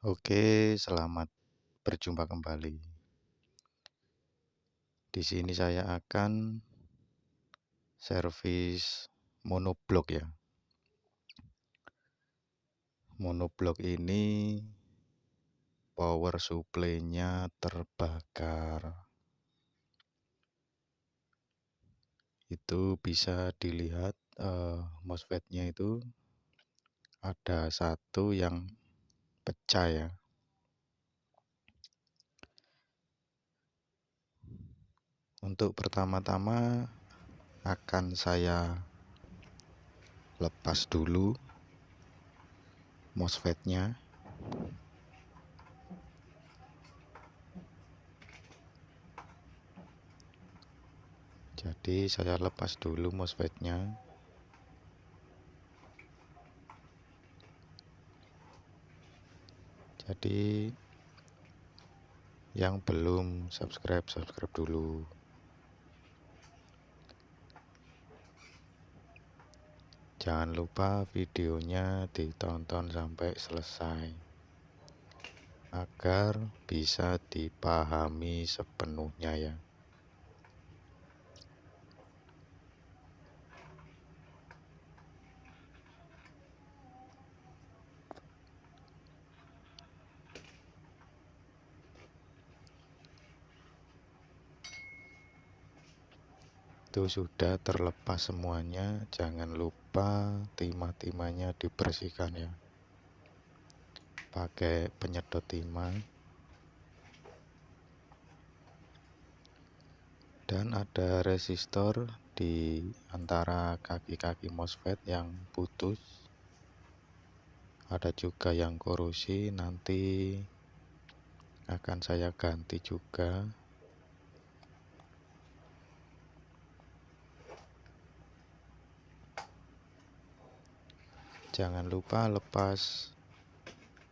Oke, selamat berjumpa kembali. Di sini saya akan servis monoblok ya. Monoblok ini power supply-nya terbakar. Itu bisa dilihat MOSFET-nya itu ada satu yang pecah ya. Untuk pertama-tama akan saya lepas dulu MOSFET-nya. Jadi saya lepas dulu MOSFET-nya. Jadi yang belum subscribe dulu. Jangan lupa videonya ditonton sampai selesai agar bisa dipahami sepenuhnya ya. Itu sudah terlepas semuanya, jangan lupa timah-timahnya dibersihkan ya. Pakai penyedot timah. Dan ada resistor di antara kaki-kaki MOSFET yang putus. Ada juga yang korosi, nanti akan saya ganti juga. Jangan lupa lepas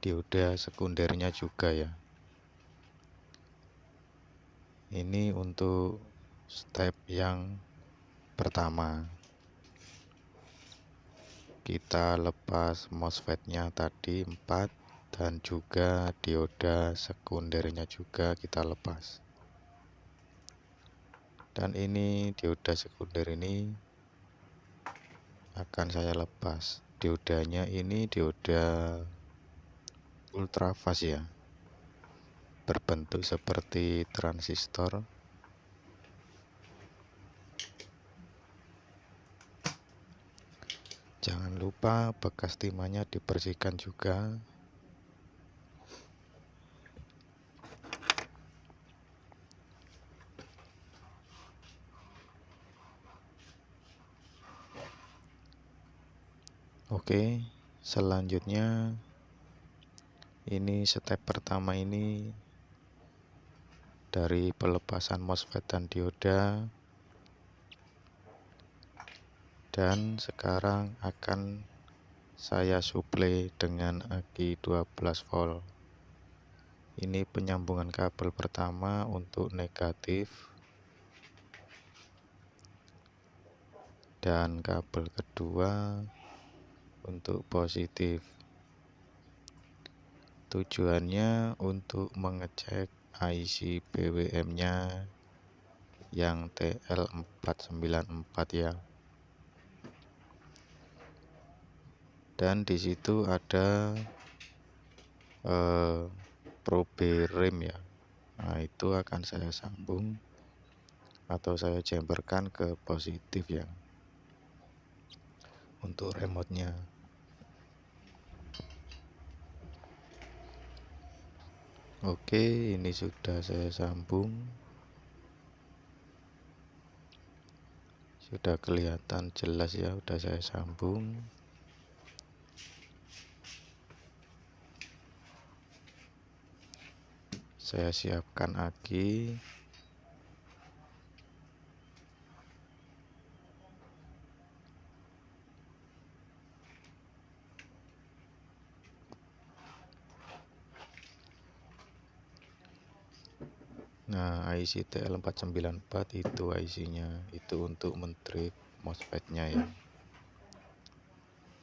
dioda sekundernya juga ya. Ini untuk step yang pertama. Kita lepas MOSFET-nya tadi 4 dan juga dioda sekundernya juga kita lepas. Dan ini dioda sekunder ini akan saya lepas. Diodanya ini dioda ultrafast ya, berbentuk seperti transistor. Jangan lupa bekas timahnya dibersihkan juga. Oke, selanjutnya ini step pertama ini dari pelepasan MOSFET dan dioda. Dan sekarang akan saya suplai dengan aki 12 volt. Ini penyambungan kabel pertama untuk negatif dan kabel kedua untuk positif. Tujuannya untuk mengecek IC BWM-nya yang TL494 ya. Dan di situ ada probe rem ya. Nah, itu akan saya sambung atau saya jemperkan ke positif ya untuk remote-nya. Oke, ini sudah saya sambung. Sudah kelihatan jelas ya, sudah saya sambung. Saya siapkan aki. Nah, IC TL494 itu IC-nya, itu untuk men-trip MOSFET-nya ya.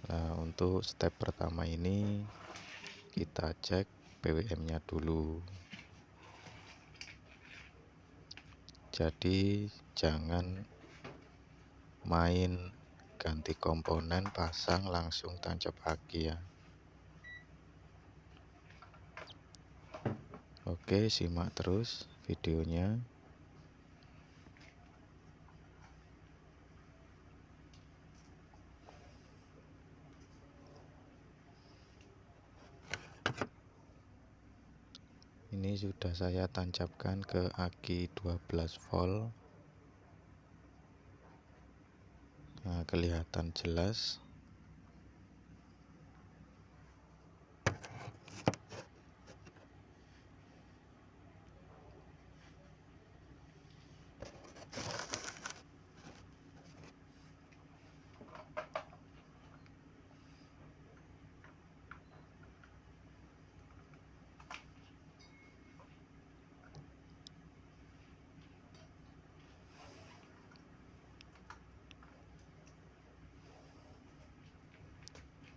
Nah, untuk step pertama ini kita cek PWM-nya dulu. Jadi jangan main ganti komponen pasang langsung tancap aki ya. Oke, simak terus videonya. Ini sudah saya tancapkan ke aki 12 volt. Nah, kelihatan jelas.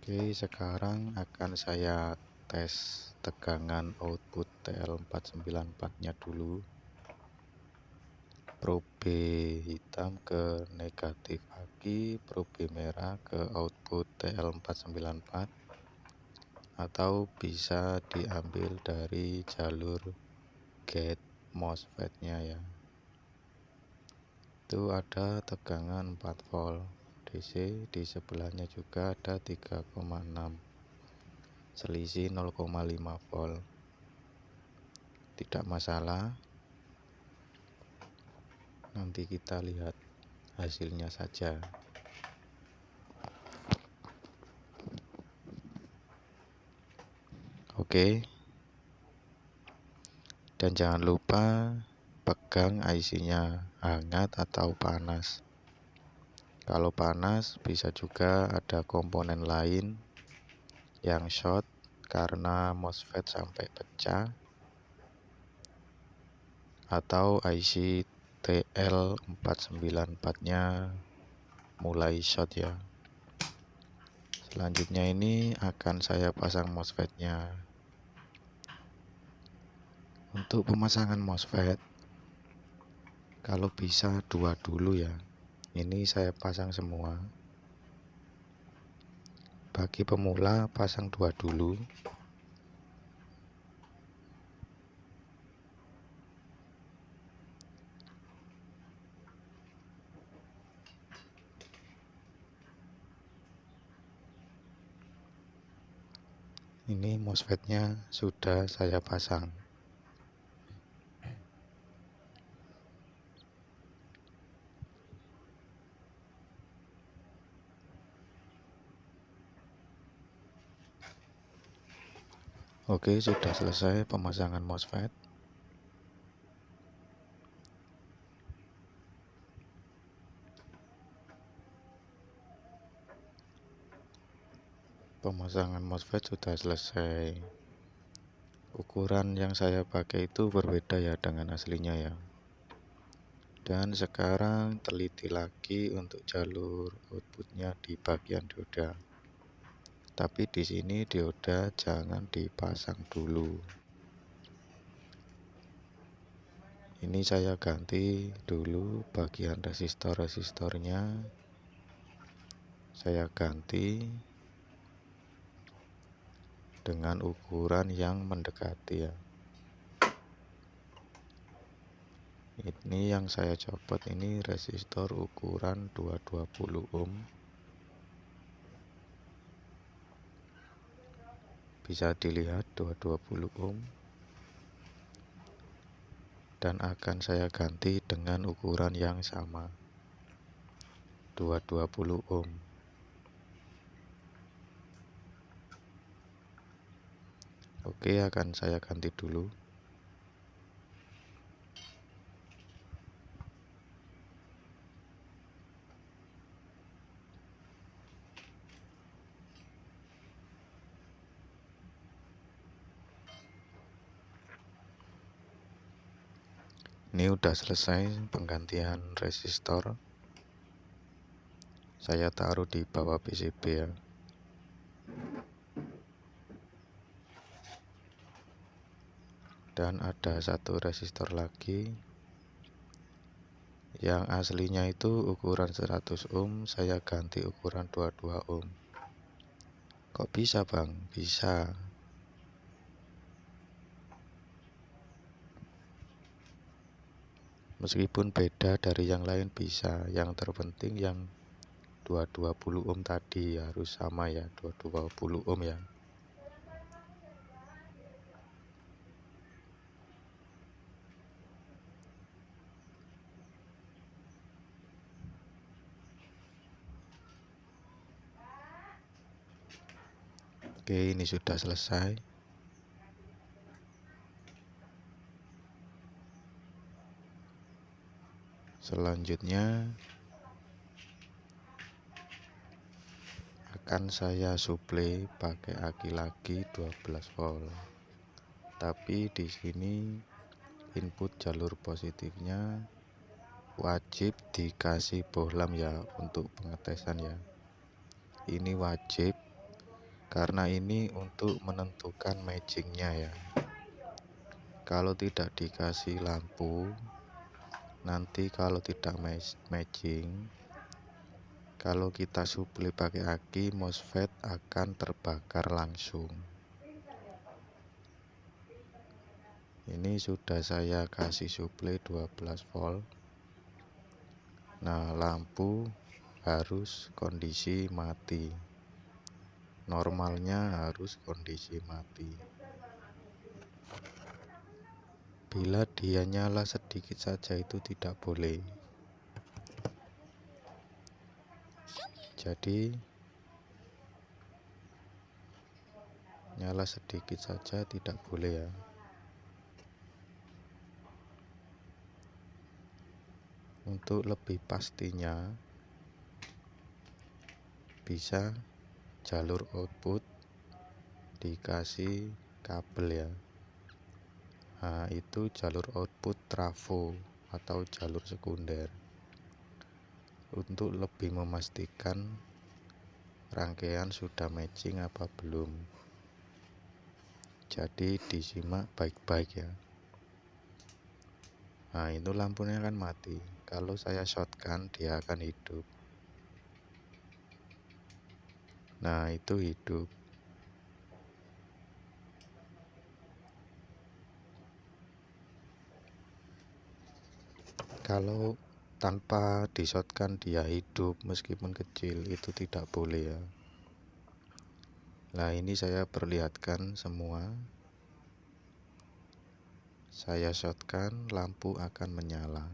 Oke, sekarang akan saya tes tegangan output TL494 nya dulu. Probe hitam ke negatif aki, probe merah ke output TL494, atau bisa diambil dari jalur gate MOSFET nya ya. Itu ada tegangan 4 volt DC, di sebelahnya juga ada 3,6, selisih 0,5 volt. Tidak masalah, nanti kita lihat hasilnya saja. Oke, dan jangan lupa pegang IC-nya hangat atau panas. Kalau panas bisa juga ada komponen lain yang short karena MOSFET sampai pecah, atau IC TL494-nya mulai short ya. Selanjutnya ini akan saya pasang MOSFET-nya. Untuk pemasangan MOSFET, kalau bisa 2 dulu ya. Ini saya pasang semua. Bagi pemula pasang 2 dulu. Ini MOSFET-nya sudah saya pasang. Oke, sudah selesai pemasangan MOSFET. Pemasangan MOSFET sudah selesai. Ukuran yang saya pakai itu berbeda ya dengan aslinya ya. Dan sekarang teliti lagi untuk jalur outputnya di bagian dioda. Tapi di sini dioda jangan dipasang dulu. Ini saya ganti dulu bagian resistor-resistornya. Saya ganti dengan ukuran yang mendekati ya. Ini yang saya copot ini resistor ukuran 220 ohm. Bisa dilihat 220 ohm. Dan akan saya ganti dengan ukuran yang sama, 220 ohm. Oke, akan saya ganti dulu. Ini udah selesai penggantian resistor. Saya taruh di bawah PCB ya. Dan ada satu resistor lagi yang aslinya itu ukuran 100 ohm, saya ganti ukuran 22 ohm. Kok bisa, Bang? Bisa. Meskipun beda dari yang lain bisa. Yang terpenting yang 220 ohm tadi harus sama ya, 220 ohm ya. Oke, ini sudah selesai. Selanjutnya akan saya suplai pakai aki lagi 12 volt. Tapi di sini input jalur positifnya wajib dikasih bohlam ya untuk pengetesan ya. Ini wajib karena ini untuk menentukan matchingnya ya. Kalau tidak dikasih lampu, nanti kalau tidak matching, kalau kita suplai pakai aki, MOSFET akan terbakar langsung. Ini sudah saya kasih suplai 12 volt. Nah, lampu harus kondisi mati. Normalnya harus kondisi mati. Bila dia nyala sedikit saja itu tidak boleh. Jadi nyala sedikit saja tidak boleh ya. Untuk lebih pastinya bisa jalur output dikasih kabel ya. Nah, itu jalur output trafo atau jalur sekunder. Untuk lebih memastikan rangkaian sudah matching apa belum. Jadi disimak baik-baik ya. Nah, itu lampunya kan mati. Kalau saya shortkan dia akan hidup. Nah, itu hidup. Kalau tanpa di-shortkan dia hidup meskipun kecil, itu tidak boleh ya. Nah, ini saya perlihatkan semua. Saya shortkan, lampu akan menyala.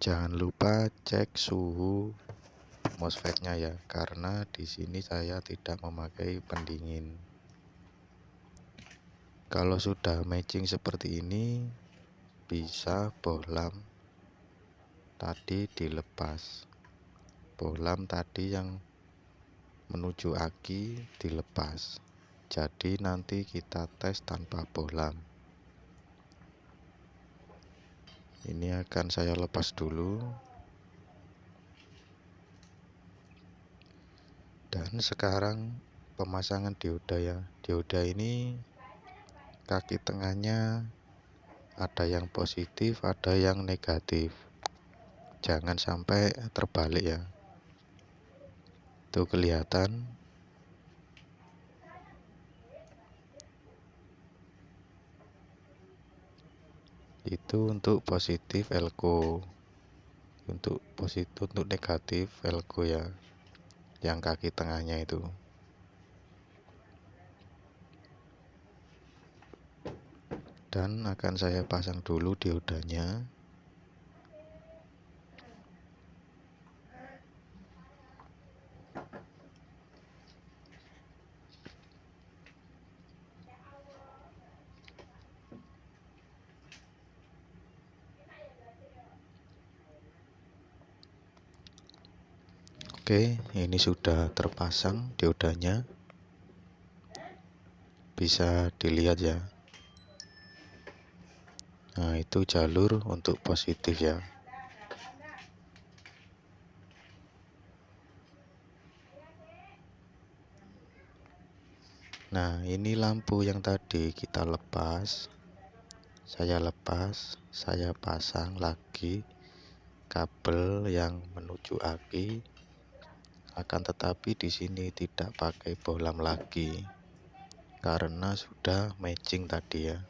Jangan lupa cek suhu MOSFET-nya ya, karena di sini saya tidak memakai pendingin. Kalau sudah matching seperti ini, bisa bohlam tadi dilepas. Bohlam tadi yang menuju aki dilepas. Jadi nanti kita tes tanpa bohlam. Ini akan saya lepas dulu. Dan sekarang pemasangan dioda ya. Dioda ini kaki tengahnya ada yang positif, ada yang negatif. Jangan sampai terbalik ya. Itu kelihatan. Itu untuk positif elko. Untuk positif, untuk negatif elko ya. Yang kaki tengahnya itu. Dan akan saya pasang dulu diodanya. Oke, ini sudah terpasang diodanya. Bisa dilihat ya. Nah, itu jalur untuk positif ya. Nah, ini lampu yang tadi kita lepas. Saya pasang lagi kabel yang menuju aki. Akan tetapi di sini tidak pakai bohlam lagi karena sudah matching tadi ya.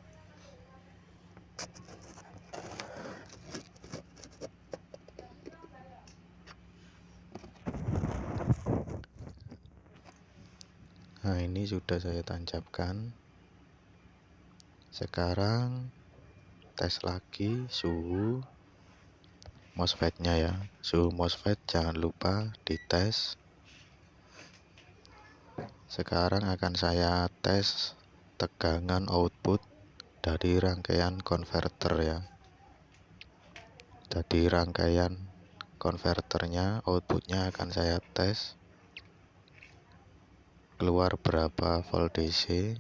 Nah, ini sudah saya tancapkan. Sekarang tes lagi suhu MOSFET-nya ya. Suhu MOSFET jangan lupa dites. Sekarang akan saya tes tegangan output dari rangkaian konverter ya. Jadi rangkaian konverternya, outputnya akan saya tes keluar berapa volt DC.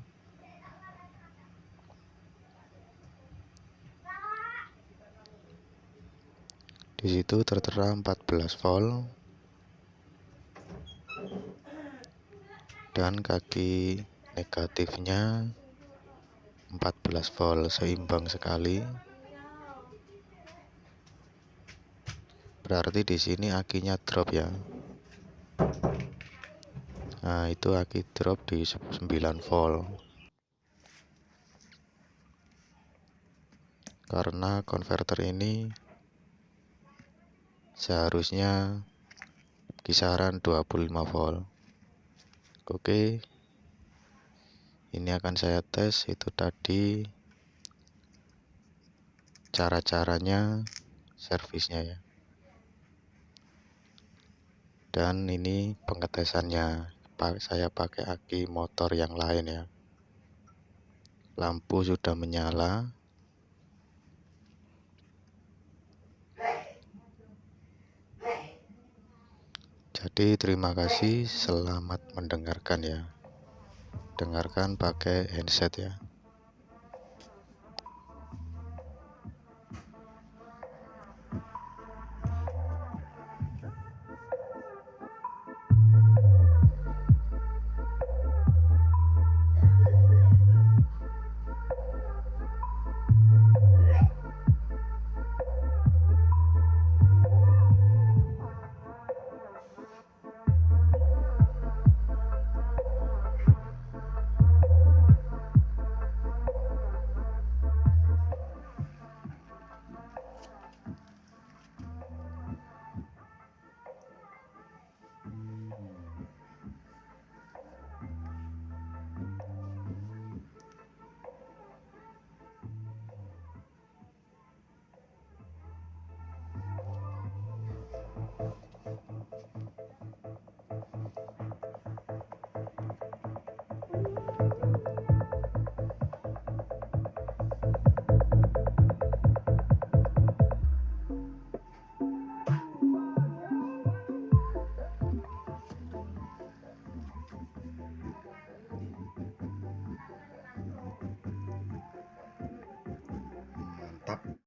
Di situ tertera 14 volt dan kaki negatifnya 14 volt, seimbang sekali. Berarti di sini akinya drop ya. Nah, itu aki drop di 9 volt. Karena konverter ini seharusnya kisaran 25 volt. Oke. Ini akan saya tes itu tadi cara-caranya servisnya ya. Dan ini pengetesannya. Saya pakai aki motor yang lain ya. Lampu sudah menyala. Jadi terima kasih, selamat mendengarkan ya. Dengarkan pakai headset ya.